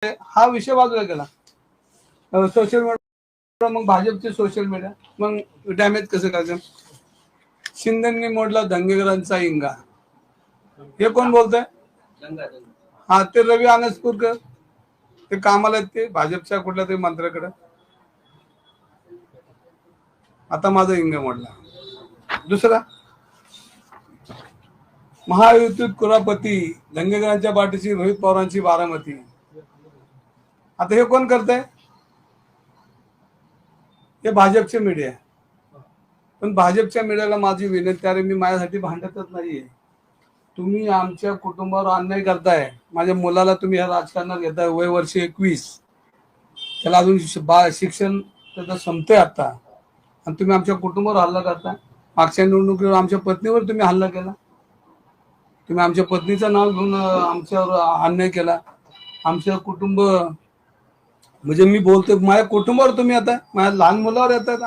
हा विषय बाजूला गेला. सोशल मीडिया, मग भाजपचे सोशल मीडिया, मग डॅमेज कसं करायचं. शिंदेंनी मोडला दंगेकरांचा इंगा, हे कोण बोलतंय? हा, ते रवी अनसपूरकर, ते कामाला आहेत, ते भाजपच्या कुठल्या तरी मंत्र्याकडे. आता माझा इंगा मोडला. दुसरा, महायुतीत कुरापती, दंगेकरांच्या पाठीशी रोहित पवारांची बारामती. आता हे कोण करतंय? हे भाजपचे मीडिया. पण भाजपच्या मीडियाला माझी विनंती आहे, मी माझ्यासाठी भांडतच नाहीये. तुम्ही आमच्या कुटुंबावर अन्याय करताय. माझ्या मुलाला तुम्ही ह्या राजकारणात घेताय, वय वर्ष 21, त्याला अजून शिक्षण त्याचं संपतंय आता, आणि तुम्ही आमच्या कुटुंबावर हल्ला करताय. मागच्या निवडणुकीवर आमच्या पत्नीवर तुम्ही हल्ला केला. तुम्ही आमच्या पत्नीचं नाव घेऊन आमच्यावर अन्याय केला. आमचं कुटुंब, म्हणजे मी बोलतोय माझ्या कुटुंबावर तुम्ही आता माझ्या लहान मुलावर येतात.